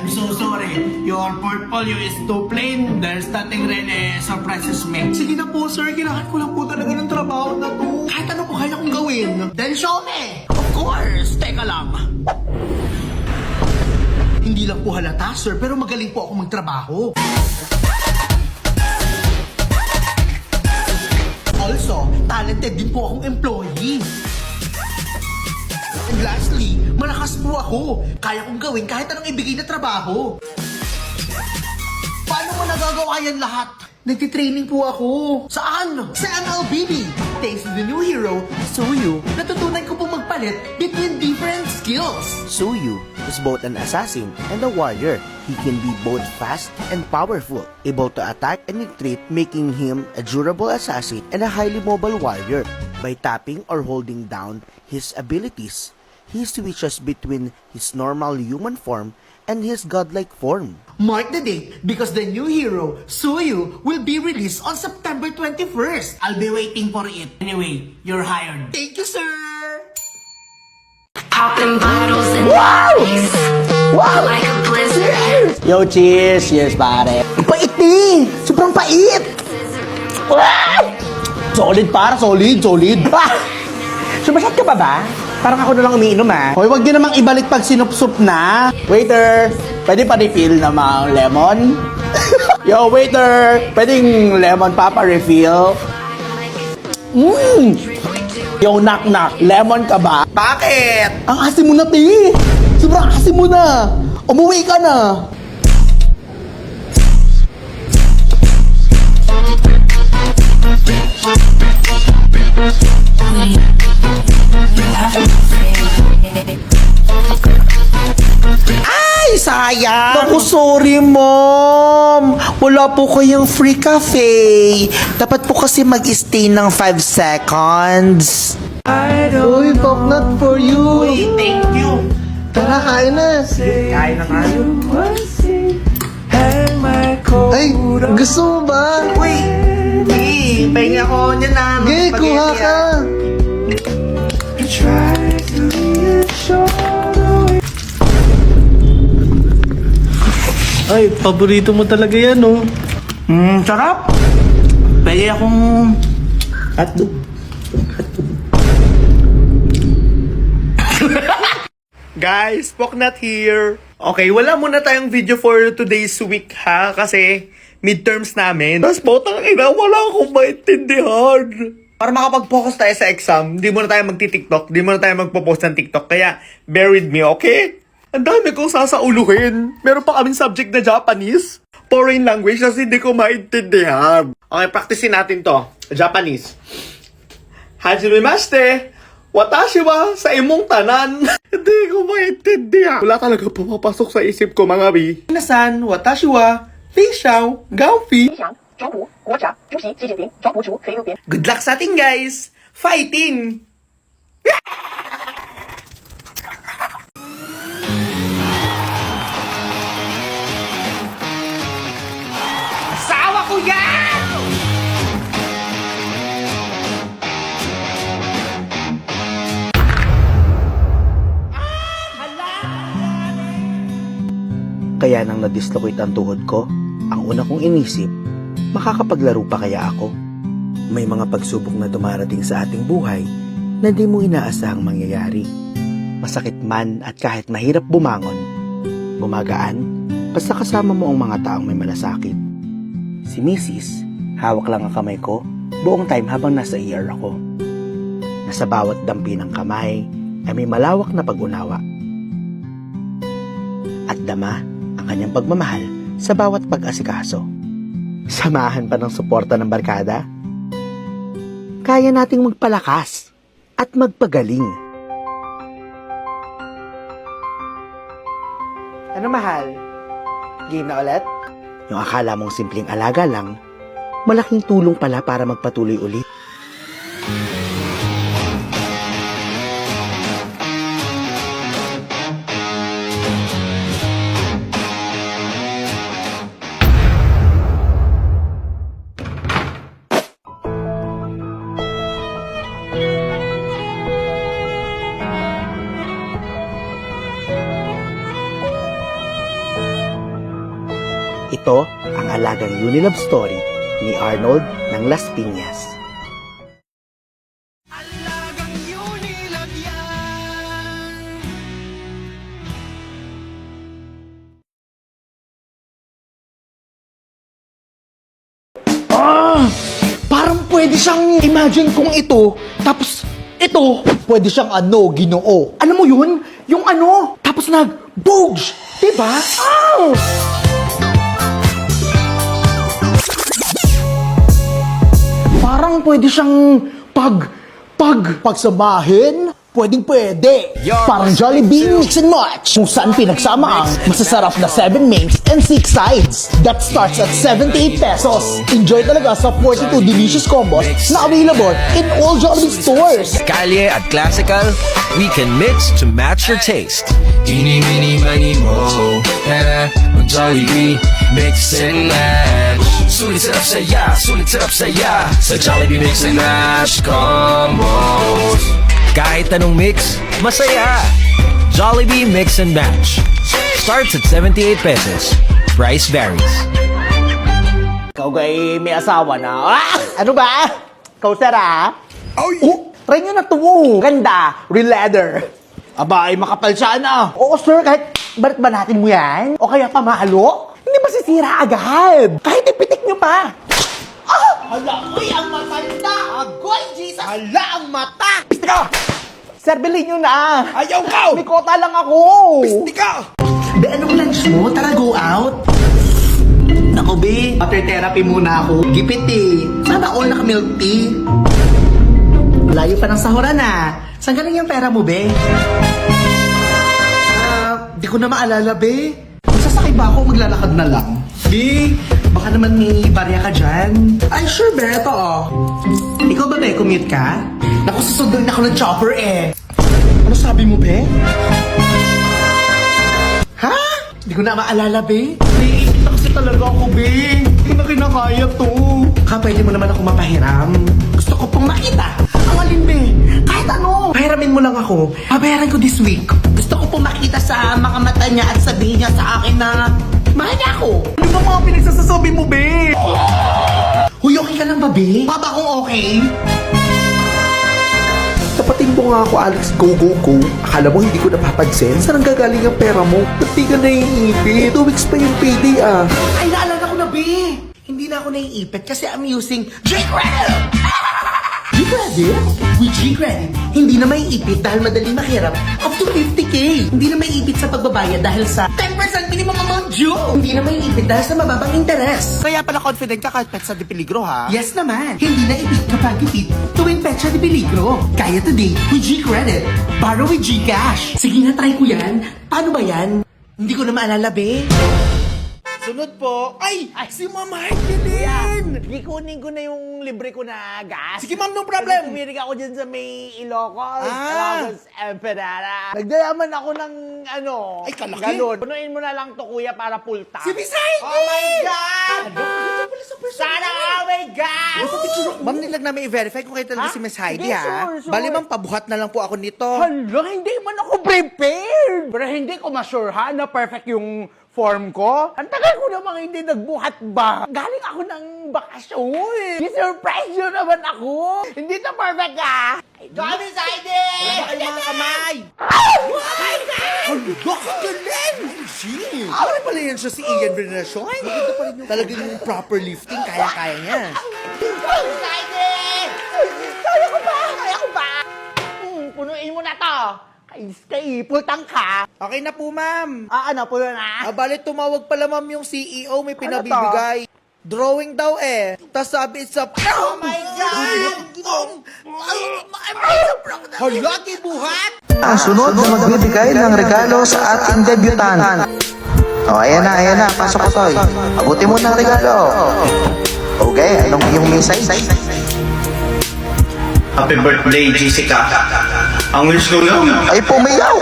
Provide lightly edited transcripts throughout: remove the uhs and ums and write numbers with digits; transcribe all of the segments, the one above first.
I'm so sorry. Your portfolio is too plain. There's nothing really surprises me. Sige na po, sir. Kailangan ko lang po talaga ng trabaho na to. Kahit ano po kaya kong gawin. Then show me! Of course! Teka lang. Hindi lang po halata, sir, pero magaling po ako magtrabaho. Also, talented din po akong employee. And lastly, malakas po ako. Kaya kong gawin kahit anong ibigay na trabaho. Paano mo nagagawa yan lahat? Nagtitraining po ako. Saan? Sa MLBB. Thanks to the new hero, Suyu, natutunan ko po magpalit between different skills. Suyu is both an assassin and a warrior. He can be both fast and powerful, able to attack and retreat, making him a durable assassin and a highly mobile warrior. By tapping or holding down his abilities, he switches between his normal human form and his godlike form. Mark the date because the new hero, Suyu, will be released on September 21st. I'll be waiting for it. Anyway, you're hired. Thank you, sir! Popping bottles and Wow! like a blizzard. Yo, cheers! Cheers, pare! Pait eh! Sobrang pait! Solid, para. Solid. Sumasat ka pa ba? Parang ako na lang umiinom, ah. Hoy, wag din namang ibalik pag sinup-sup na. Waiter, pwede pa refill namang lemon? Yo, waiter, pwedeng lemon pa refill? Yo, knock-knock, lemon ka ba? Bakit? Ang asim mo na, ti. Sobrang asim mo na. Umuwi ka na. Ay, sayang! Naku, sorry, mom! Wala po kayong free cafe. Dapat po kasi mag-stay ng 5 seconds. Uy, coconut for you! Hey, thank you. Tara, kain na! Kain na tayo. Ay, gusto mo ba? Uy! Hey, pahinga ko niyan na. Gay, kuha ka! Ay, paborito mo talaga yan, oh. Sarap. Pwede akong... Hotdog. Guys, Poknat here. Okay, wala muna tayong video for today's week, ha? Kasi midterms namin. Tapos potang ina, wala akong maintindihan. Para makapag-focus tayo sa exam, di muna tayo magti-TikTok, di muna tayo magpo-post ng TikTok. Kaya, bear with me, okay? Ang dami kong sasauluhin. Meron pa kaming subject na Japanese. Foreign language kasi hindi ko maintindihan. Okay, practicein natin to. Japanese. Hajimemashite. Watashi wa sa imong tanan. Hindi ko maintindihan. Wala talaga pumapasok sa isip ko, mga bi. Minasan, watashi wa fei xiao gao fi. Good luck sa atin, guys. Fighting! Asawa ko yan! Kaya nang na-dislocate ang tuhod ko, ang una kong inisip, makakapaglaro pa kaya ako? May mga pagsubok na dumarating sa ating buhay na di mo inaasahang mangyayari. Masakit man at kahit mahirap bumangon, gumagaan basta kasama mo ang mga taong may malasakit. Si Mrs., hawak lang ang kamay ko buong time habang nasa ER ako. Nasa bawat dampi ng kamay ay may malawak na pag-unawa. At dama ang kanyang pagmamahal sa bawat pag-asikaso. Samahan pa ng suporta ng barkada? Kaya nating magpalakas at magpagaling. Ano, mahal? Game na ulit? Yung akala mong simpleng alaga lang, malaking tulong pala para magpatuloy ulit. Ito ang alagang Unilove story ni Arnold ng Las Piñas. Parang pwede siyang imagine kung ito, tapos ito, pwede siyang Ginoo. Ano mo yun? Yung tapos nag-boge. Diba? Ow! Parang pwede siyang pagsamahin. Pwede. Parang Jollibee Mix and Match, kung saan pinagsama ang masasarap na 7 mains and 6 sides. That starts at 78 pesos. Enjoy talaga sa 42 delicious combos na available in all Jollibee stores. Calye at Classical, we can mix to match your taste. Eeny, meeny, miny, mo. Jollibee, mix and match. Sulit sarap saya. Sa Jollibee mix and match combos. Kahit anong mix, masaya. Jollibee Mix and Match. Starts at 78 pesos. Price varies. Ikaw gay may asawa na. Ano ba? Ikaw sir try nyo na ito. Ganda. Real leather. Aba ay makapal siya na. Oo sir, kahit balit ba natin mo yan? O kaya pamalo? Hindi masisira agad. Kahit ipitik nyo pa. Hala, uy, ang matanda! Agoy, Jesus! Hala, ang mata! Piste ka! Sir, bilhin nyo na! Ayaw ka! May kota lang ako! Piste ka! Be, anong lunch mo? Tara, go out! Naku, be, water therapy muna ako. Gipit eh. Sana all naka-milk tea. Layo pa ng sahuran Saan galing yung pera mo, be? Di ko na maalala, be. Sasakay ba ako? Maglalakad na lang. Be, baka naman may barya ka dyan. Ay, sure, be. Ito, Ikaw ba, be? Commute ka? Naku, susunduin ako ng chopper, Ano sabi mo, be? Ha? Di ko na maalala, be. Naiisip na kasi talaga ako, be. Hindi na kinakaya to. Pwede mo naman ako mapahiram. Gusto ko pong makita. Ang alin, be? Kahit ano. Pahiramin mo lang ako. Pabayaran ko this week. Gusto ko pong makita sa mga mata niya at sabihin niya sa akin na mahal niya ako. Ano ba mga pinagsasasabi mo, be? Huy, okay ka lang ba, be? Baba kung okay? Tapatin mo nga ako, Alex, go. Akala mo hindi ko napapansin? Saan ang gagaling ang pera mo? Ba't di ka naiipit? 2 weeks pa yung payday Ay, naalala ko na, be. Hindi na ako naiipit kasi I'm using G-Credit. G-Credit? With G-Credit, hindi na maiipit dahil madaling mahirap up to 50K. Hindi na maiipit sa pagbabayad dahil sa 10% minimum amount due. Hindi na maiipit dahil sa mababang interes. Kaya pala confident ka kahit petsa de peligro, ha? Yes naman, hindi na ipit kapag ipit tuwing petsa de peligro. Kaya today, with G-Credit, borrow with Gcash. Sige na, try ko yan. Paano ba yan? Hindi ko na maalala, be. Sunod po. Ay! Si Ma'am Heidi din! Ikunin ko na yung libre ko na gas. Sige, ma'am, no problem. Kasi tumirig ako dyan sa may Ilocos. Ilocos Emperara. Nagdayaman ako ng Ay, kalaki. Ganun. Punuin mo na lang to, kuya, para full tank. Si Miss Heidi! Oh my God! Sana, oh my God! Ma'am, nilag na may i-verify kung kayo talaga si Miss Heidi, Sige, ha? sure. Bali, ma'am, pabuhat na lang po ako nito. Hala, hindi man ako prepared. Pero hindi ko ma-sure ha na perfect yung form ko. Ang tagal ko namang hindi nagbuhat ba. Galing ako ng bakasyon. I-surprise nyo naman ako. Hindi to perfect ha. Johnny Saidi! Wala ba kayong mga kamay? Oh my God! Hala, kagaling! Ano pala yan siya si Ian Veneracion? Maganda pa rin yung talagang yung proper lifting. Kaya-kaya niya. Johnny Saidi! Kaya ko ba? Punuin mo na to. Kay pultang ka. Okay na po, ma'am. Puno na. Bali, tumawag pala, ma'am, yung CEO. May Ano pinabibigay. Drawing daw Tapos sabi, it's a prank! Oh my God! Hala, kibuhat! Ang sunod na magbibigay ng regalo sa ating debutant. Ayan na. Pasok ko, Toy. Abuti mo ng regalo. Okay, anong iyong message? Happy birthday, Jessica. Ang wish ko lang. Ay, pumiyaw.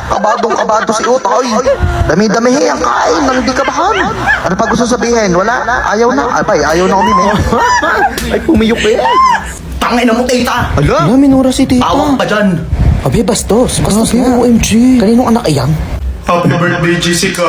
Kabadong-kabado si Utoy. Dami-dami ang kain ng di kabahan. Ano pa gusto sabihin? Wala? Ayaw na? Ayaw na umimi. Ay, pumiyok ba yan? Tangin na mo, tita. Ala, minura si tita. Tawag ka dyan. Abe, bastos. Bastos mo, OMG. Kaninong anak iyan? Happy birthday, Jessica.